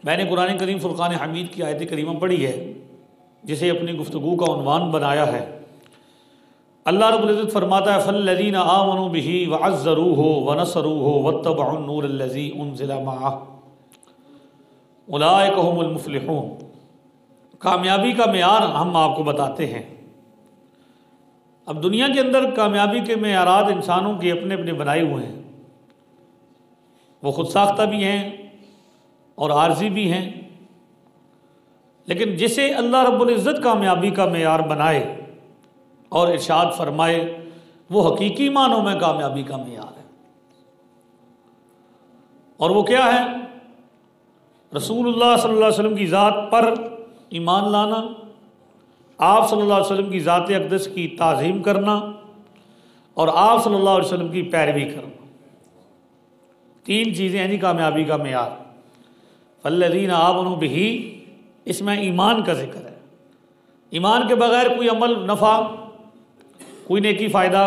मैंने कुरान करीम फुरक़ान हमीद की आयत करीमा पढ़ी है, जिसे अपनी गुफ्तगू का उन्वान बनाया है। अल्लाह रब्बुल इज़्ज़त फरमाता है, फ़ल्लज़ीना आमनू बिही वअज़्ज़रूहु वनसरूहु वत्तबउन नूरल्लज़ी उनज़िला मअहु उलाइका हुमुल मुफ़्लिहून। कामयाबी का मेयार हम आपको बताते हैं। अब दुनिया के अंदर कामयाबी के मेयारात इंसानों के अपने अपने बनाए हुए हैं। वो ख़ुद साख्ता भी हैं और आर्जी भी हैं, लेकिन जिसे अल्लाह रब्बुल इज़्ज़त कामयाबी का मेयार बनाए और इरशाद फरमाए, वो हकीकी मानों में कामयाबी का मेयार है। और वो क्या है? रसूलुल्लाह सल्लल्लाहु अलैहि वसल्लम की ज़ात पर ईमान लाना, आप सल्लल्लाहु अलैहि वसल्लम की ज़ात अक़दस की ताज़ीम करना और आप सल्लल्लाहु अलैहि वसल्लम की पैरवी करना। तीन चीज़ें हैं जी कामयाबी का मेयार। फ़ल्लज़ीना आमनू बिही, इसमें ईमान का जिक्र है। ईमान के बगैर कोई अमल नफ़ा, कोई नेकी फ़ायदा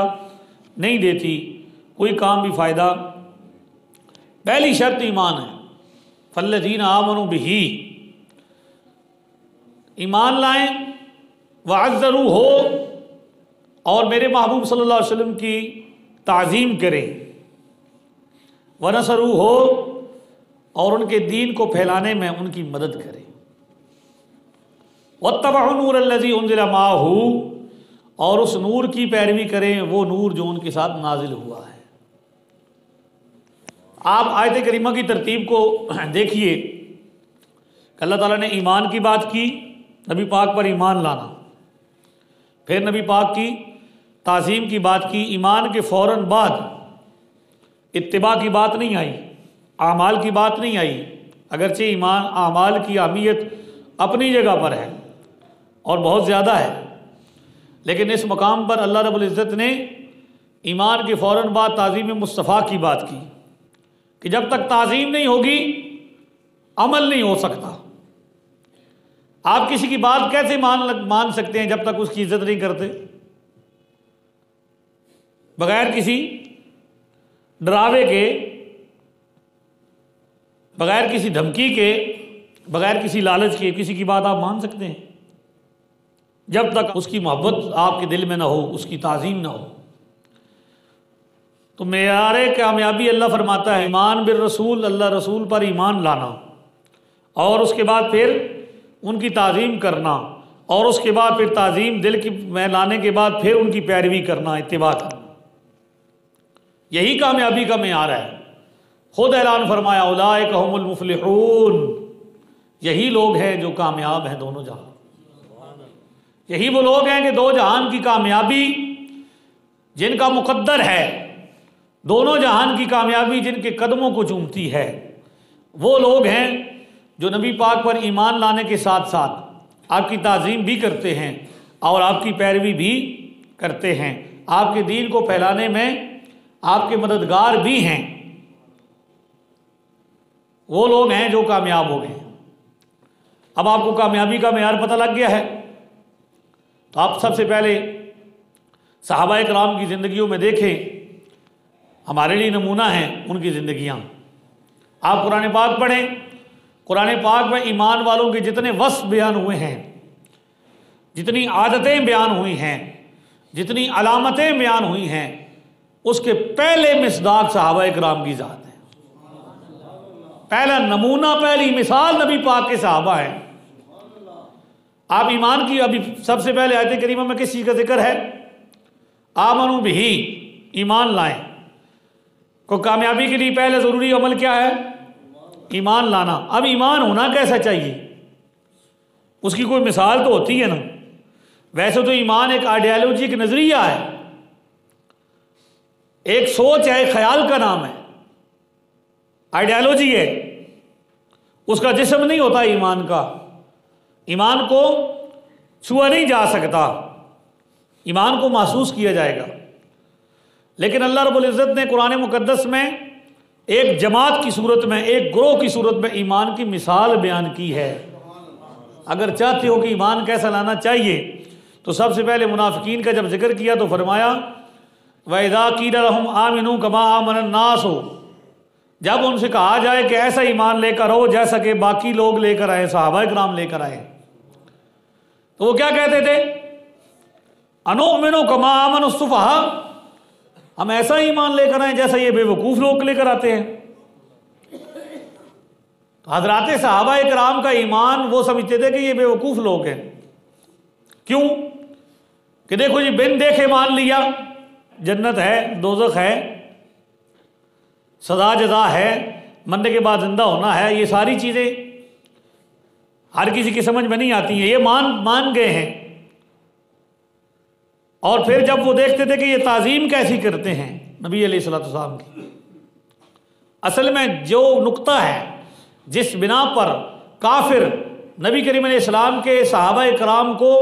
नहीं देती, कोई काम भी फ़ायदा। पहली शर्त ईमान है। फ़ल्लज़ीना आमनू बिही, ईमान लाएं, वअज़्ज़रू हो, और मेरे महबूब सल्लल्लाहु अलैहि वसल्लम की ताज़ीम करें, वनसरू हो, और उनके दीन को फैलाने में उनकी मदद करें, वत्तबउ नूरल्लज़ी उनज़िला मअहू, और उस नूर की पैरवी करें, वो नूर जो उनके साथ नाजिल हुआ है। आप आयत करीमा की तरतीब को देखिए। अल्लाह ताला ने ईमान की बात की, नबी पाक पर ईमान लाना, फिर नबी पाक की ताज़ीम की बात की। ईमान के फ़ौरन बाद इत्तिबा की बात नहीं आई, आमाल की बात नहीं आई, अगरचे ईमान आमाल की अहमियत अपनी जगह पर है और बहुत ज़्यादा है, लेकिन इस मकाम पर अल्लाह रब्बुल इज़्ज़त ने ईमान के फ़ौरन बाद ताज़ीम मुस्तफ़ा की बात की कि जब तक ताज़ीम नहीं होगी अमल नहीं हो सकता। आप किसी की बात कैसे मान सकते हैं जब तक उसकी इज्जत नहीं करते? बगैर किसी डरावे के, बगैर किसी धमकी के, बगैर किसी लालच के किसी की बात आप मान सकते हैं? जब तक उसकी मोहब्बत आपके दिल में ना हो, उसकी ताज़ीम ना हो। तो मेयारे कामयाबी अल्लाह फरमाता है ईमान बिर रसूल, अल्लाह रसूल पर ईमान लाना, और उसके बाद फिर उनकी ताज़ीम करना, और उसके बाद फिर ताज़ीम दिल की में लाने के बाद फिर उनकी पैरवी करना, इत्तिबा करना। यही कामयाबी का मेयार है। खुद ऐलान फरमाया, उलाइका हुमुल मुफ़्लिहून, यही लोग हैं जो कामयाब हैं दोनों जहां। यही वो लोग हैं कि दो जहान की कामयाबी जिनका मुकद्दर है, दोनों जहान की कामयाबी जिनके कदमों को चूमती है, वो लोग हैं जो नबी पाक पर ईमान लाने के साथ साथ आपकी ताज़ीम भी करते हैं और आपकी पैरवी भी करते हैं, आपके दीन को फैलाने में आपके मददगार भी हैं। वो लोग हैं जो कामयाब हो गए। अब आपको कामयाबी का मेयार पता लग गया है, तो आप सबसे पहले सहाबा इकराम की ज़िंदगियों में देखें, हमारे लिए नमूना है उनकी ज़िंदगियाँ। आप कुरान पाक पढ़ें, कुरान पाक में ईमान वालों के जितने वस्फ बयान हुए हैं, जितनी आदतें बयान हुई हैं, जितनी अलामतें बयान हुई हैं, उसके पहले मिसदाक सहाबा इकराम की ज़ात है। पहला नमूना, पहली मिसाल नबी पाक के सहाबा हैं। आप ईमान की अभी सबसे पहले आयत करीमा में किस चीज़ का जिक्र है? आमनू बिही, ईमान लाएं। को कामयाबी के लिए पहले ज़रूरी अमल क्या है? ईमान लाना। अब ईमान होना कैसा चाहिए, उसकी कोई मिसाल तो होती है ना। वैसे तो ईमान एक आइडियालॉजी, एक नज़रिया है, एक सोच है, एक ख्याल का नाम है, आइडियालॉजी है, उसका जिस्म नहीं होता ईमान का। ईमान को छुआ नहीं जा सकता, ईमान को महसूस किया जाएगा। लेकिन अल्लाह रब्बुल इज़्ज़त ने कुरान मुक़द्दस में एक जमात की सूरत में, एक ग्रोह की सूरत में ईमान की मिसाल बयान की है। अगर चाहते हो कि ईमान कैसा लाना चाहिए, तो सबसे पहले मुनाफिकीन का जब जिक्र किया तो फरमाया वइज़ा क़ील लहुम आमिनू कमा आमन अन्नास, जब उनसे कहा जाए कि ऐसा ईमान लेकर आओ जैसा कि बाकी लोग लेकर आए, सहाबा इकराम लेकर आए, तो वो क्या कहते थे? अनुमिनु कमा आमनु सुफहा, हम ऐसा ईमान लेकर आए जैसा ये बेवकूफ़ लोग लेकर आते हैं। हजरात सहाबा इकराम का ईमान वो समझते थे कि ये बेवकूफ़ लोग हैं। क्यों? कि देखो जी, बिन देखे मान लिया जन्नत है, दोज़ख है, सजा जजा है, मरने के बाद जिंदा होना है, ये सारी चीज़ें हर किसी की समझ में नहीं आती हैं। ये मान गए हैं। और फिर जब वो देखते थे कि ये ताज़ीम कैसी करते हैं नबी अलैहिस्सलाम की, असल में जो नुक्ता है जिस बिना पर काफिर नबी करीम अलैहिस्सलाम के सहाबा इकराम को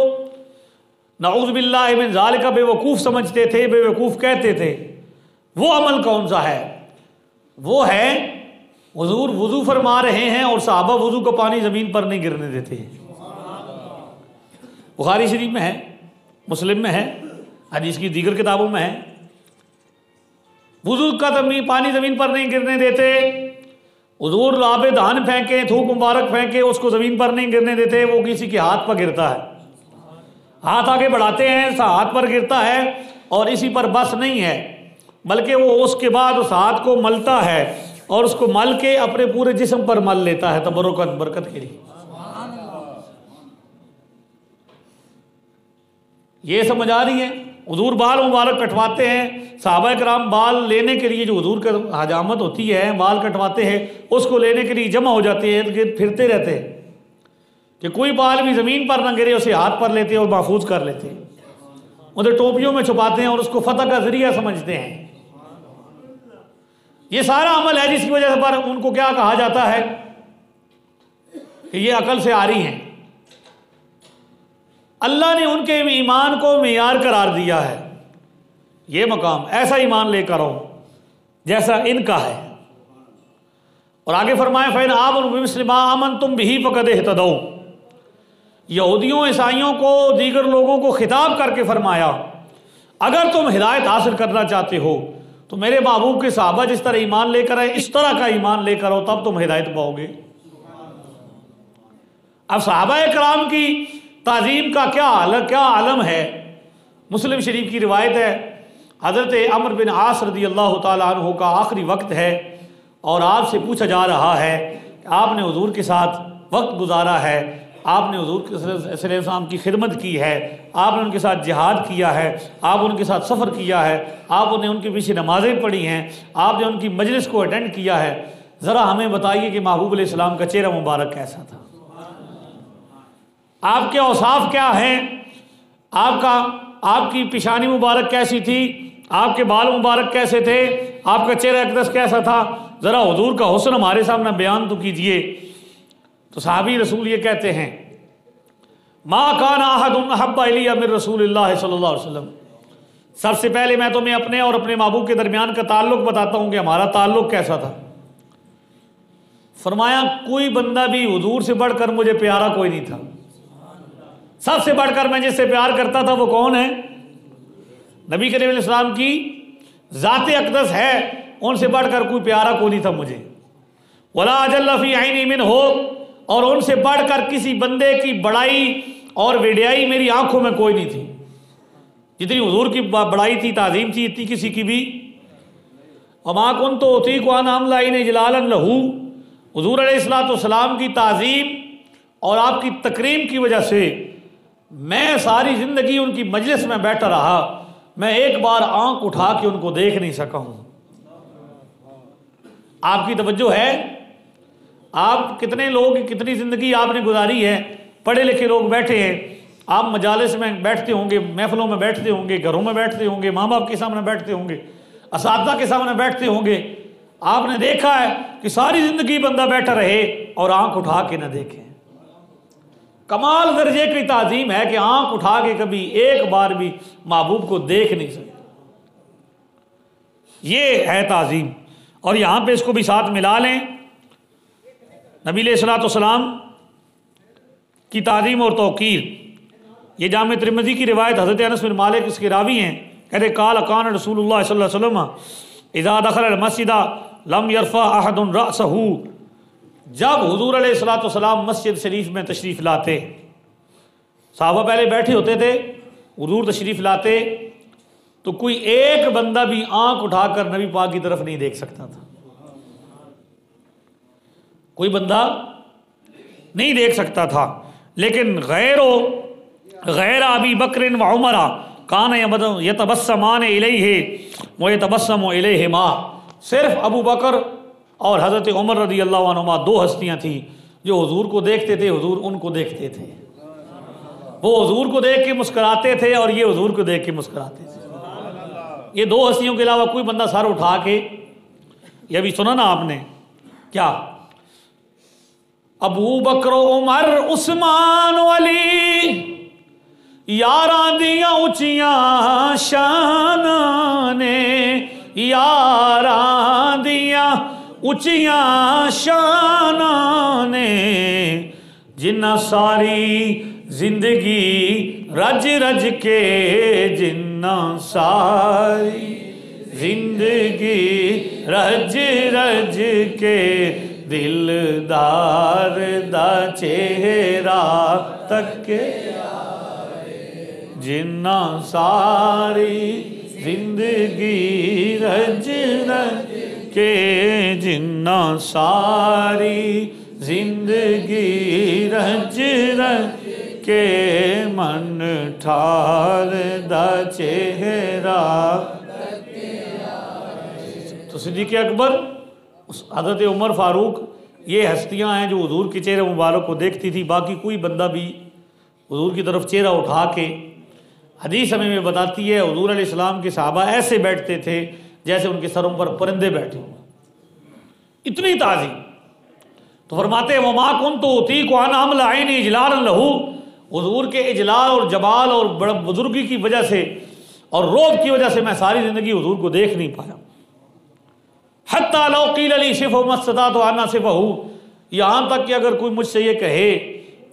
नऊज़ बिल्लाहि मिन ज़ालिका बेवकूफ़ समझते थे, बेवकूफ़ कहते थे, वो अमल कौन सा है? वो है हुजूर वुज़ू फरमा रहे हैं और सहाबा वुज़ू का पानी ज़मीन पर नहीं गिरने देते। बुखारी शरीफ में है, मुस्लिम में है, हदीस की दीगर किताबों में है। वुज़ू का पानी ज़मीन पर नहीं गिरने देते। हुजूर आबे धान फेंके, थूक मुबारक फेंके, उसको ज़मीन पर नहीं गिरने देते, वो किसी के हाथ पर गिरता है। हाथ आगे बढ़ाते हैं, हाथ पर गिरता है, और इसी पर बस नहीं है, बल्कि वो उसके बाद उस हाथ को मलता है और उसको मल के अपने पूरे जिस्म पर मल लेता है तबरुकत बरकत के लिए। ये समझ आ रही है? हुजूर बाल मुबारक कटवाते हैं, सहाबा कराम बाल लेने के लिए जो हुजूर का हजामत होती है, बाल कटवाते हैं, उसको लेने के लिए जमा हो जाते हैं, फिरते रहते हैं कि कोई बाल भी ज़मीन पर ना गिरे, उसे हाथ पर लेते हैं और महफूज कर लेते हैं, उधर टोपियों में छुपाते हैं और उसको फतह का जरिया समझते हैं। ये सारा अमल है जिसकी वजह पर उनको क्या कहा जाता है कि ये अकल से आ रही हैं। अल्लाह ने उनके ईमान को मेयार करार दिया है। ये मकाम ऐसा ईमान लेकर आओ जैसा इनका है। और आगे फरमाया फ़ैन आमनु बिमिस्लिमा आमनतुम बिही फ़क़द इहतदौ। यहूदियों ईसाइयों को, दीगर लोगों को खिताब करके फरमाया, अगर तुम हिदायत हासिल करना चाहते हो तो मेरे महबूब के सहाबा जिस तरह ईमान लेकर आए, इस तरह का ईमान लेकर आओ, तब तुम हिदायत पाओगे। अब सहाबा कराम की ताज़ीम का क्या आलम है। मुस्लिम शरीफ की रिवायत है, हज़रत अम्र बिन आस रज़ी अल्लाह तआला अन्हु का आखिरी वक्त है और आपसे पूछा जा रहा है कि आपने हुजूर के साथ वक्त गुजारा है, आपने हुजूर सल्लल्लाहु अलैहि वसल्लम की खिदमत की है, आपने उनके साथ जिहाद किया है, आप उनके साथ सफ़र किया है, आपने उनके पीछे नमाज़ें पढ़ी हैं, आपने उनकी मजलिस को अटेंड किया है, ज़रा हमें बताइए कि महबूब अलैहिस्सलाम का चेहरा मुबारक कैसा था, आपके औसाफ क्या हैं, आपकी पेशानी मुबारक कैसी थी, आपके बाल मुबारक कैसे थे, आपका चेहरा अक़दस कैसा था, ज़रा हुजूर का हुस्न हमारे सामने बयान तो कीजिए। तो सहाबी रसूल ये कहते हैं, मा काना अहदुन अहब्बा इलैया मिन रसूलिल्लाह सल्लल्लाहु अलैहि वसल्लम। सबसे पहले मैं तुम्हें अपने और अपने महबूब के दरमियान का ताल्लुक बताता हूँ कि हमारा ताल्लुक कैसा था। फरमाया, कोई बंदा भी हुजूर से बढ़कर मुझे प्यारा कोई नहीं था। सबसे बढ़कर मैं जिससे प्यार करता था वो कौन है? नबी करीम अलैहि सलाम की ज़ात अक़दस है, उनसे बढ़कर कोई प्यारा कोई नहीं था मुझे। वला अजल्ल फी ऐनी मिन हो, और उनसे बढ़कर किसी बंदे की बड़ाई और विडियाई मेरी आंखों में कोई नहीं थी। जितनी हुजूर की बड़ाई थी, ताज़ीम थी, इतनी किसी की भी। वमा कुन्तु उतीक़ु अन अमलाइन इजलालन लहू। हुजूर अलैहिस्सलाम की ताज़ीम और आपकी तकरीम की वजह से मैं सारी ज़िंदगी उनकी मजलिस में बैठा रहा, मैं एक बार आंख उठा के उनको देख नहीं सका हूँ। आपकी तवज्जो है? आप कितने लोग, कितनी ज़िंदगी आपने गुजारी है, पढ़े लिखे लोग बैठे हैं, आप मजालिस में बैठते होंगे, महफिलों में बैठते होंगे, घरों में बैठते होंगे, माँ बाप के सामने बैठते होंगे, असातिज़ा के सामने बैठते होंगे। आपने देखा है कि सारी ज़िंदगी बंदा बैठा रहे और आंख उठा के ना देखे। कमाल दर्जे की ताज़ीम है कि आंख उठा के कभी एक बार भी महबूब को देख नहीं सकते। ये है ताज़ीम। और यहाँ पे इसको भी साथ मिला लें, नबी अलैहिस्सलाम की ताज़ीम और तौक़ीर। ये जामे तिरमिज़ी की रिवायत, हज़रत अनस बिन मालिक इसके रावी हैं, कहते काल कान रसूलुल्लाह सल्लल्लाहु अलैहि वसल्लम इज़ा दखल अल मस्जिदा लम यरफ़ा अहदुन रअसहू, जब हुजूर अलैहिस्सलातु वस्सलाम मस्जिद शरीफ में तशरीफ़ लाते, साहबा पहले बैठे होते थे, हुजूर तशरीफ़ लाते तो कोई एक बंदा भी आंख उठाकर नबी पाक की तरफ नहीं देख सकता था, कोई बंदा नहीं देख सकता था। लेकिन गैर अबी बकर व उमरा कान यतबस्समान इलैहि व यतबस्समु इलैहिमा, सिर्फ अबू बकर और हज़रत उमर रज़ी अल्लाहु अन्हुमा दो हस्तियाँ थी जो हुजूर को देखते थे, हुजूर उनको देखते थे। वो हुजूर को देख के मुस्कुराते थे और ये हुजूर को देख के मुस्कुराते थे। ये दो हस्तियों के अलावा कोई बंदा सर उठा के, ये भी सुना ना आपने क्या, अबू बकर उमर उस्मान अली यारां दियां उचियां शानां ने, यारां दियां उचियां शानां ने, जिन्ना सारी जिंदगी रज रज के, जिन्ना सारी जिंदगी रज रज के, दिलदार दा चेहरा तके, जिन्ना सारी जिंदगी रज रज के, जिन्ना सारी जिंदगी रज रज के, मन ठार दा चेहरा। तो सिद्दीक़ अकबर, हज़रत उमर फ़ारूक, ये हस्तियां हैं जो हुजूर के चेहरे मुबारक को देखती थी। बाकी कोई बंदा भी हुजूर की तरफ चेहरा उठा के, हदीस हमें बताती है हुजूर अलैहिस्सलाम के सहाबा ऐसे बैठते थे जैसे उनके सरों पर परिंदे बैठे हुए, इतनी ताज़ी। तो फरमाते वमा कुन्तु उतीक़ु अन अमल ऐनी इजलालन लहू, हुजूर के इजलाल और जमाल और बड़ा बुजुर्गी की वजह से और रोब की वजह से मैं सारी ज़िंदगी हुजूर को देख नहीं पाया। हत्ता लौ क़ील ली सिफ़हु मस्तताअतु अन असिफ़हु, यहाँ तक कि अगर कोई मुझसे ये कहे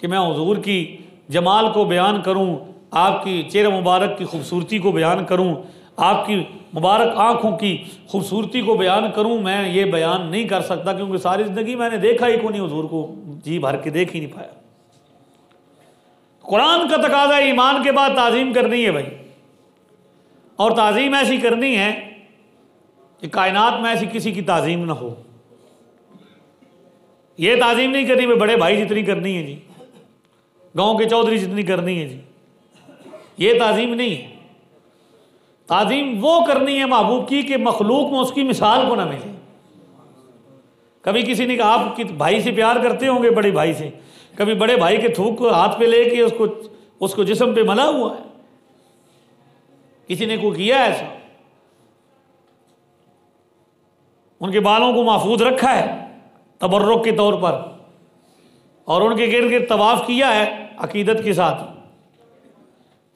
कि मैं हुजूर की जमाल को बयान करूँ, आपकी चेहरे मुबारक की खूबसूरती को बयान करूँ, आपकी मुबारक आँखों की खूबसूरती को बयान करूँ, मैं ये बयान नहीं कर सकता क्योंकि सारी ज़िंदगी मैंने देखा ही को नहीं, हुजूर को जी भर के देख ही नहीं पाया। कुरान का तकाजा ईमान के बाद ताज़ीम करनी है भाई, और ताज़ीम ऐसी करनी है कि कायनात में ऐसी किसी की ताज़ीम ना हो। ये ताज़ीम नहीं करनी भाई बड़े भाई जितनी करनी है जी, गांव के चौधरी जितनी करनी है जी, ये ताज़ीम नहीं है। ताज़ीम वो करनी है महबूब की कि मखलूक में उसकी मिसाल को ना मिले। कभी किसी ने कहा आप भाई से प्यार करते होंगे, बड़े भाई से, कभी बड़े भाई के थूक को हाथ पे लेके उसको जिस्म पे मला हुआ है? किसी ने को किया ऐसा? उनके बालों को महफूज रखा है तबर्रुक के तौर पर और उनके गिर्द गिर्द तवाफ किया है अकीदत के साथ?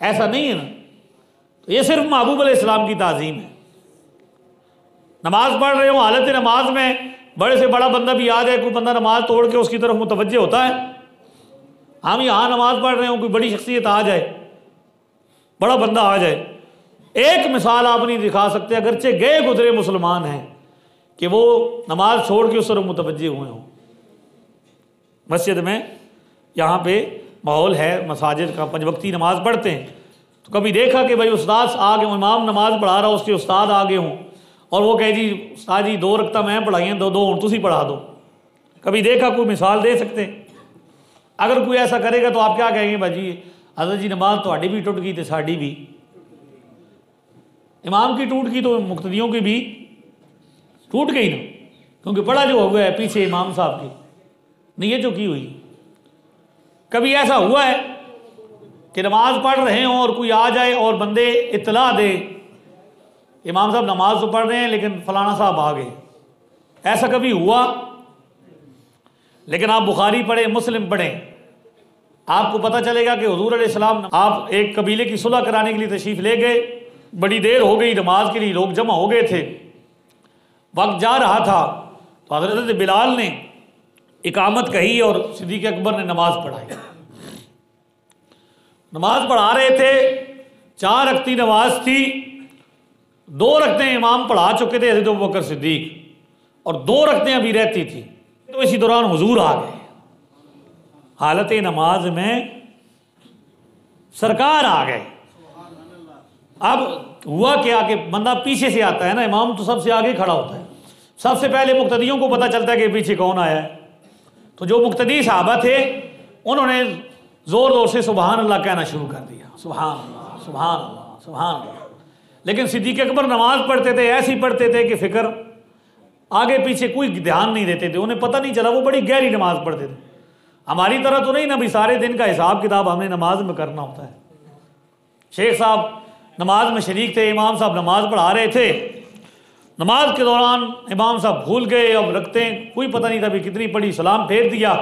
ऐसा नहीं है ना। तो ये सिर्फ महबूब अलैहिस्सलाम की ताज़ीम है। नमाज पढ़ रहे हो, हालत नमाज में बड़े से बड़ा बंदा भी आ जाए, कोई बंदा नमाज तोड़ के उसकी तरफ मुतवज्जे होता है? हम यहाँ नमाज पढ़ रहे हो, कोई बड़ी शख्सियत आ जाए, बड़ा बंदा आ जाए, एक मिसाल आप नहीं दिखा सकते अगरचे गए गुजरे मुसलमान हैं कि वो नमाज छोड़ के उस तरफ मुतवज्जे हुए हों। मस्जिद में यहाँ पे माहौल है मसाजिद का, 5 वक्ती नमाज पढ़ते हैं, तो कभी देखा कि भाई उस्ताद आ गए, इमाम नमाज पढ़ा रहा, उसके उस्ताद आ गए हों और वो कहे जी उस्ताद जी 2 रकता मैं पढ़ाई हैं, 2 तुसी पढ़ा दो? कभी देखा? कोई मिसाल दे सकते हैं? अगर कोई ऐसा करेगा तो आप क्या कहेंगे? भाजी हज़रत जी नमाज थोड़ी भी टूट गई तो साड़ी भी, इमाम की टूट गई तो मुक्तदियों की भी टूट गई ना, क्योंकि पढ़ा जो हो गया है पीछे इमाम साहब की नीयत जो की हुई। कभी ऐसा हुआ है कि नमाज पढ़ रहे हों और कोई आ जाए और बंदे इत्तला दे, इमाम साहब नमाज तो पढ़ रहे हैं लेकिन फलाना साहब आ गए? ऐसा कभी हुआ? लेकिन आप बुखारी पढ़ें, मुस्लिम पढ़ें, आपको पता चलेगा कि हुजूर अलैहिस्सलाम आप एक कबीले की सुलह कराने के लिए तशरीफ़ ले गए, बड़ी देर हो गई, नमाज के लिए लोग जमा हो गए थे, वक्त जा रहा था, तो हज़रत बिलाल ने इकामत कही और सिद्दीक़ अकबर ने नमाज पढ़ाई। नमाज पढ़ा रहे थे, 4 रकती नमाज थी, 2 रकतें इमाम पढ़ा चुके थे हज़रत अबू बकर सिद्दीक़, और 2 रखते अभी रहती थी, तो इसी दौरान हुजूर आ गए। हालत नमाज में सरकार आ गए। अब हुआ क्या कि बंदा पीछे से आता है ना, इमाम तो सबसे आगे खड़ा होता है, सबसे पहले मुक्तदियों को पता चलता है कि पीछे कौन आया है। तो जो मुक्तदी सहाबा थे उन्होंने ज़ोर ज़ोर से सुबहान अल्लाह कहना शुरू कर दिया, सुबहान अल्लाह, सुबहान अल्लाह, सुबहान अल्लाह। लेकिन सिद्दीक़ अकबर नमाज पढ़ते थे, ऐसी पढ़ते थे कि फ़िक्र आगे पीछे कोई ध्यान नहीं देते थे, उन्हें पता नहीं चला, वो बड़ी गहरी नमाज पढ़ते थे। हमारी तरह तो नहीं ना भी सारे दिन का हिसाब किताब हमने नमाज में करना होता है। शेख साहब नमाज में शरीक थे, इमाम साहब नमाज पढ़ा रहे थे, नमाज के दौरान इमाम साहब भूल गए, अब रखते हैं कोई पता नहीं था भी कितनी पढ़ी, सलाम फेर दिया।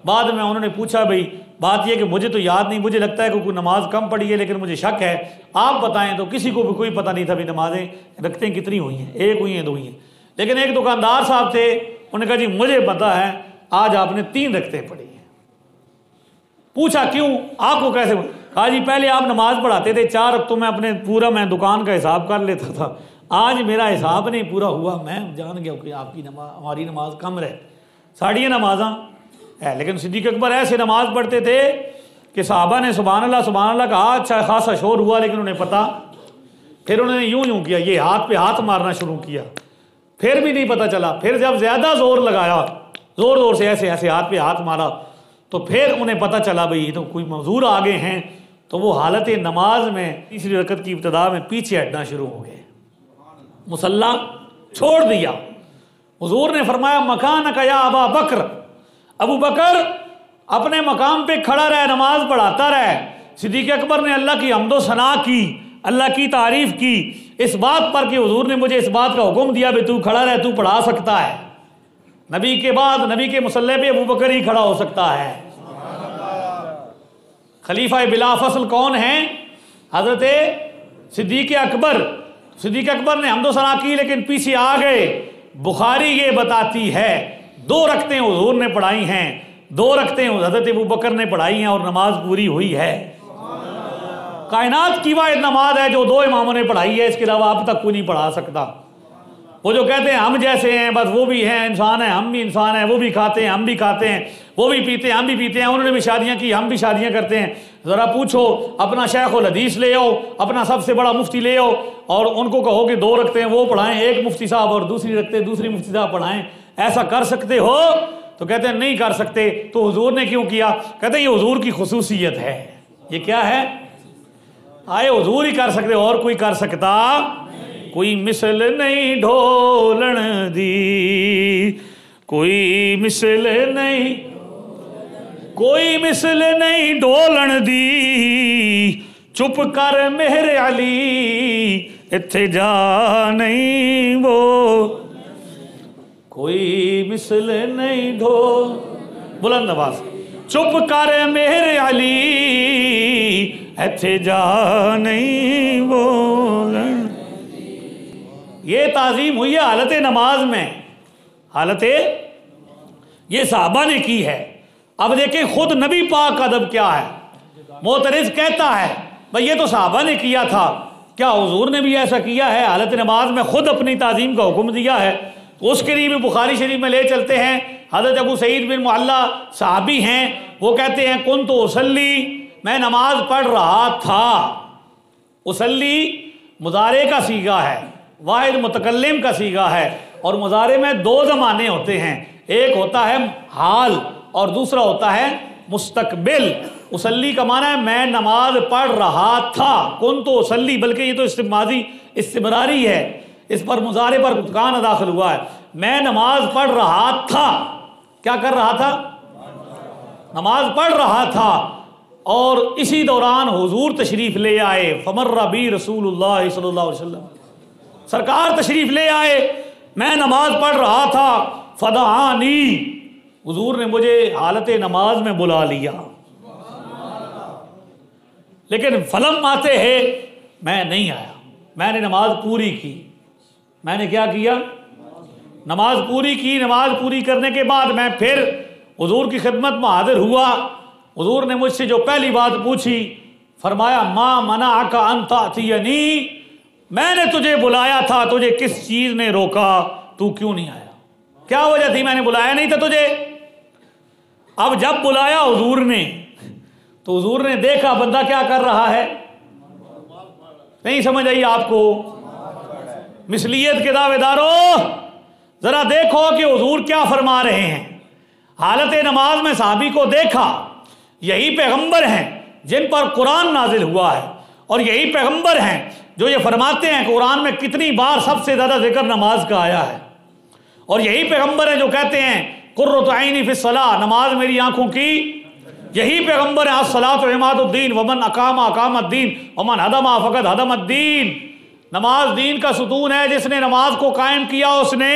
बाद में उन्होंने पूछा भाई बात यह कि मुझे तो याद नहीं, मुझे लगता है कि कोई नमाज कम पढ़ी है लेकिन मुझे शक है, आप बताएं। तो किसी को भी कोई पता नहीं था भी नमाजें रखते हैं कितनी हुई हैं, 1 हुई हैं 2 हुई हैं। लेकिन एक दुकानदार साहब थे, उन्होंने कहा जी मुझे पता है आज आपने 3 रखते पढ़ी हैं। पूछा क्यों, आपको कैसे? कहा जी पहले आप नमाज पढ़ाते थे 4 रक्तों में अपने पूरा मैं दुकान का हिसाब कर लेता था, आज मेरा हिसाब नहीं पूरा हुआ, मैं जान गया कि आपकी नमाज हमारी नमाज कम रहे, साढ़ियाँ नमाजा है। लेकिन सिद्दीक़ अकबर ऐसे नमाज पढ़ते थे कि साहबा ने सुभान अल्लाह कहा, अच्छा खासा शोर हुआ लेकिन उन्हें पता। फिर उन्होंने यूं किया, ये हाथ पे हाथ मारना शुरू किया, फिर भी नहीं पता चला। फिर जब ज़्यादा जोर लगाया, ज़ोर ज़ोर से ऐसे ऐसे हाथ पे हाथ मारा, तो फिर उन्हें पता चला भाई तो कोई मजदूर आ गए हैं। तो वो हालत नमाज में तीसरी रकत की इब्तिदा में पीछे हटना शुरू हो गए, मुसल्ला छोड़ दिया। हुजूर ने फरमाया मकान का या अबा बकर, अबू बकर अपने मकाम पे खड़ा रहे, नमाज पढ़ाता रहे। सिद्दीक़ अकबर ने अल्लाह की हम्दो सना की, अल्लाह की तारीफ की इस बात पर कि हुजूर ने मुझे इस बात का हुक्म दिया भी तू खड़ा रहे, तू पढ़ा सकता है। नबी के बाद नबी के मुसल्ले पे अबू बकर ही खड़ा हो सकता है। खलीफा बिला फसल कौन है? हजरत सिद्दीक़ अकबर। सिद्दीक़ अकबर ने हम्दो सना की लेकिन पीछे आ गए। बुखारी ये बताती है 2 रकतें हुजूर ने पढ़ाई हैं, 2 रकतें हजरत अबू बकर ने पढ़ाई हैं और नमाज पूरी हुई है। कायनात की वाहिद नमाज है जो 2 इमामों ने पढ़ाई है, इसके अलावा अब तक कोई नहीं पढ़ा सकता। वो जो कहते हैं हम जैसे हैं, बस वो भी हैं इंसान हैं, हम भी इंसान हैं, वो भी खाते हैं हम भी खाते हैं, वो भी पीते हैं हम भी पीते हैं, उन्होंने भी शादियां की हम भी शादियां करते हैं। ज़रा पूछो अपना शेखुल हदीस ले आओ, अपना सबसे बड़ा मुफ्ती ले आओ और उनको कहो कि 2 रखते हैं वो पढ़ाएं, एक मुफ्ती साहब और दूसरी रखते दूसरी मुफ्ती साहब पढ़ाएं, ऐसा कर सकते हो? तो कहते हैं नहीं कर सकते। तो हुजूर ने क्यों किया? कहते हैं ये हुजूर की खुसूसियत है। ये क्या है? आए हुजूर ही कर सकते, और कोई कर सकता? कोई मिसल नहीं ढोलन दी, कोई मिसल नहीं, कोई मिसल नहीं ढोलन दी, चुप कर मेरे अली इत्थे जा नहीं वो, कोई मिसल नहीं ढोल, बुलंद आवाज, चुप कर मेरे अली इत्थे जा नहीं बोलन। ये ताज़ीम हुई है हालत नमाज में, हालत ये साहबा ने की है। अब देखें खुद नबी पाक का अदब क्या है। मोतरिज कहता है भाई ये तो साहबा ने किया था, क्या हुजूर ने भी ऐसा किया है? हालत नमाज में खुद अपनी ताज़ीम का हुक्म दिया है। तो उसके लिए भी बुखारी शरीफ में ले चलते हैं। हज़रत अबू सईद बिन मुअल्ला साहबी हैं, वो कहते हैं कुन तो उसल्ली, मैं नमाज पढ़ रहा था। उसल्ली मुजारे का सीगा है, वाहिद मुतकल्लिम का सीगा है, और मुजारे में 2 ज़माने होते हैं, एक होता है हाल और दूसरा होता है मुस्तकबिल। उसल्ली का माना है मैं नमाज पढ़ रहा था, कुन तो उसल्ली, बल्कि ये तो इस्तिमाजी इस्तिमरारी है, इस पर मुजारे पर कान दाखिल हुआ है। मैं नमाज पढ़ रहा था, क्या कर रहा था? नमाज पढ़ रहा था। और इसी दौरान हुजूर तशरीफ ले आए, फमर्रा बी रसूलुल्लाह सल्लल्लाहु अलैहि वसल्लम, सरकार तशरीफ ले आए, मैं नमाज पढ़ रहा था, फदआनी, हुजूर ने मुझे हालत नमाज में बुला लिया। लेकिन फलम आते हैं मैं नहीं आया, मैंने नमाज पूरी की। मैंने क्या किया? नमाज पूरी की। नमाज पूरी करने के बाद मैं फिर हुजूर की खिदमत में हाजिर हुआ। हुजूर ने मुझसे जो पहली बात पूछी, फरमाया माँ मना का अंतातियनी, मैंने तुझे बुलाया था, तुझे किस चीज़ ने रोका, तू क्यों नहीं आया? क्या वजह थी, मैंने बुलाया नहीं था तुझे। अब जब बुलाया हुजूर ने तो हुजूर ने देखा बंदा क्या कर रहा है, नहीं समझ आई आपको? मिसलियत के दावेदारों, जरा देखो कि हुजूर क्या फरमा रहे हैं। हालत नमाज में साहबी को देखा, यही पैगंबर हैं जिन पर कुरान नाजिल हुआ है, और यही पैगंबर हैं जो ये फरमाते हैं कुरान में कितनी बार सबसे ज़्यादा जिक्र नमाज का आया है, और यही पैगंबर हैं जो कहते हैं कुर्रतु ऐनी फिस सलाह, नमाज मेरी आंखों की। यही पैगंबर है अस्सलातु इमादुद्दीन वमन अकामा अकामद्दीन वमन हदमा फकद हदमद्दीन। नमाज दीन का सुतून है, जिसने नमाज को कायम किया उसने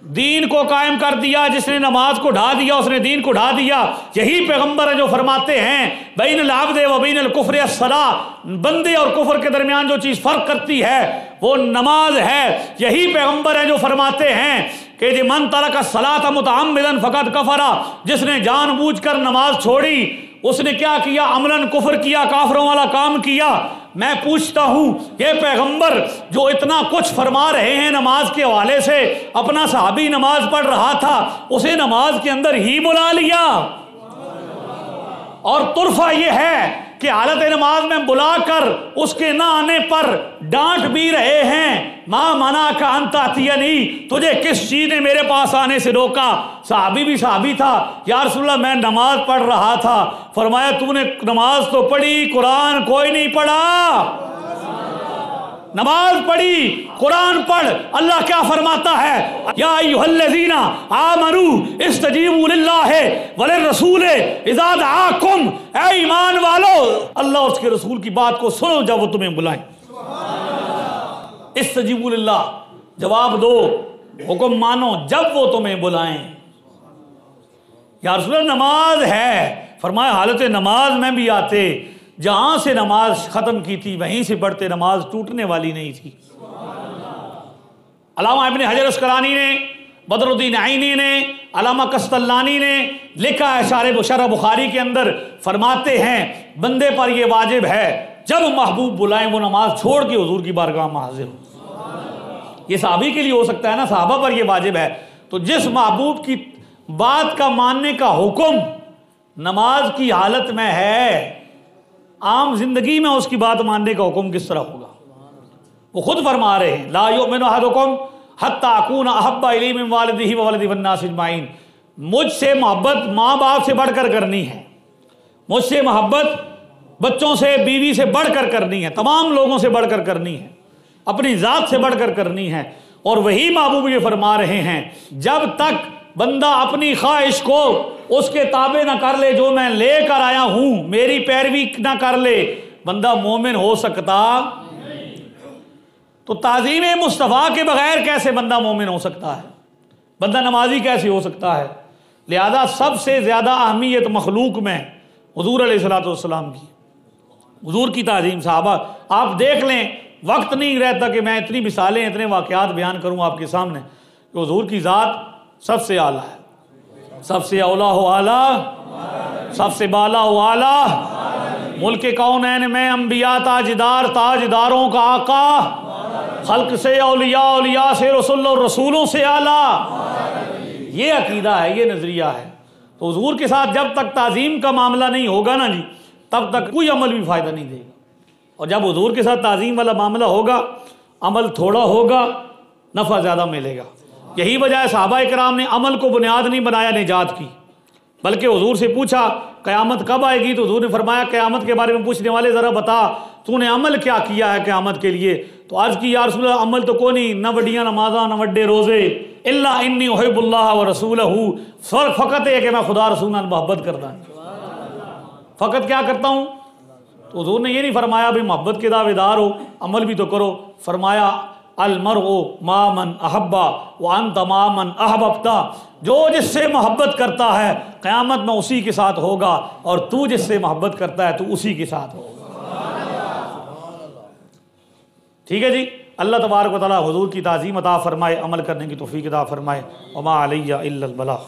दीन को कायम कर दिया, जिसने नमाज को ढा दिया उसने दीन को ढा दिया। यही पैगंबर है जो फरमाते हैं बैनल आब्दे व बैनल कुफ्र अस्सलाह, बंदे और कुफ्र के दरमियान जो चीज़ फ़र्क करती है वो नमाज है। यही पैगंबर है जो फरमाते हैं कि जे मन तरक सलात मुतअम्मिदन फ़क़द कफ़रा, जिसने जानबूझकर नमाज छोड़ी उसने क्या किया, अमलन कुफ्र किया, काफरों वाला काम किया। मैं पूछता हूँ ये पैगंबर जो इतना कुछ फरमा रहे हैं नमाज के हवाले से, अपना सहाबी नमाज पढ़ रहा था उसे नमाज के अंदर ही बुला लिया, और तुरफा ये है कि हालत नमाज में बुलाकर उसके ना आने पर डांट भी रहे हैं। माँ मना का अंतातिया नहीं, तुझे किस चीज ने मेरे पास आने से रोका। साहबी भी साहबी था, या रसूलल्लाह मैं नमाज पढ़ रहा था। फरमाया तूने नमाज तो पढ़ी, कुरान कोई नहीं पढ़ा। नमाज पढ़ी, कुरान पढ़। अल्लाह क्या फरमाता है, या अय्युहल्लज़ीना आमनू इस्तजीबू लिल्लाहि वलिर्रसूल इज़ा दआकुम, ऐ ईमान वालो अल्लाह और उसके रसूल की बात को सुनो जब वो तुम्हें बुलाएं। इस्तजीबू लिल्लाह, जवाब दो, हुक्म मानो जब वो तुम्हें बुलाएं। या रसूल नमाज है, फरमाया हालत नमाज में भी आते, जहां से नमाज खत्म की थी वहीं से पढ़ते, नमाज टूटने वाली नहीं थी। अल्लामा इब्न हजर अस्कलानी ने, बदरुद्दीन आइनी ने, अल्लामा कस्तलानी ने लिखा है शरह बुखारी के अंदर, फरमाते हैं बंदे पर यह वाजिब है जब महबूब बुलाएं वो नमाज छोड़ के हुजूर की बारगाह में हाजिर हो। ये सहाबी के लिए हो सकता है ना, सहाबा पर यह वाजिब है। तो जिस महबूब की बात का मानने का हुक्म नमाज की हालत में है, आम जिंदगी में उसकी बात मानने का हुक्म किस तरह होगा? वो खुद फरमा रहे हैं ला युमिनु अहदुकुम हत्ता अकूना अहब्बा इलैहि मिन वालिदिही व वलदिही वन्नासि अजमाइन। मुझसे मोहब्बत माँ बाप से बढ़कर करनी है, मुझसे मोहब्बत बच्चों से, बीवी से बढ़कर करनी है, तमाम लोगों से बढ़कर करनी है, अपनी ज़ात से बढ़कर करनी है। और वही महबूब ये फरमा रहे हैं जब तक बंदा अपनी ख्वाहिश को उसके ताबे ना कर ले, जो मैं लेकर आया हूं मेरी पैरवी ना कर ले, बंदा मोमिन हो सकता। तो ताज़ीम मुस्तफ़ा के बगैर कैसे बंदा मोमिन हो सकता है, बंदा नमाजी कैसे हो सकता है? लिहाजा सबसे ज़्यादा अहमियत मखलूक में हुजूर अलैहिस्सलातु वस्सलाम की, हुजूर की ताज़ीम। साहबा आप देख लें, वक्त नहीं रहता कि मैं इतनी मिसालें, इतने वाक़यात बयान करूँ आपके सामने कि हुजूर की ज़ात सबसे आला है, सबसे औला हो आला, सबसे बाला हो आला। मुल्क कौनैन में अंबिया ताजदार, ताजदारों का आका, खल्क से औलिया, औलिया से रसूल और रसूलों से आला। ये अकीदा है, ये नज़रिया है। तो हुजूर के साथ जब तक ताज़ीम का मामला नहीं होगा ना जी, तब तक कोई अमल भी फ़ायदा नहीं देगा। और जब हुजूर के साथ ताज़ीम वाला मामला होगा, अमल थोड़ा होगा, नफ़ा ज़्यादा मिलेगा। यही वजह है सहाबा किराम ने अमल को बुनियाद नहीं बनाया निजात की, बल्कि हुजूर से पूछा क़यामत कब आएगी, तो हुजूर ने फरमाया क़यामत के बारे में पूछने वाले ज़रा बता तूने अमल क्या किया है क़यामत के लिए। तो अर्ज़ की या रसूल अल्लाह अमल तो कोई नहीं, न वड्डियाँ नमाज़ा न वड्डे रोज़े, इल्ला इन्नी उहिब्बुल्लाह व रसूलहू, फ़कत है कि मैं खुदा रसूल नाल मोहब्बत करता हूँ। फ़कत क्या करता हूँ? तो हुजूर ने ये नहीं फरमाया भाई मोहब्बत के दावेदार हो, अमल भी तो करो। फरमाया अलमरउ मामन अहब्बा व अंत मामन अहबब्ता, जो जिससे मोहब्बत करता है क़यामत में उसी के साथ होगा, और तू जिससे मोहब्बत करता है तू उसी के साथ होगा। ठीक है जी। अल्लाह तबारक व तआला हुजूर की ताज़ीम अता फरमाए, अमल करने की तौफ़ीक़ अता फरमाए। वमा अलैया इल्लल बलाग़।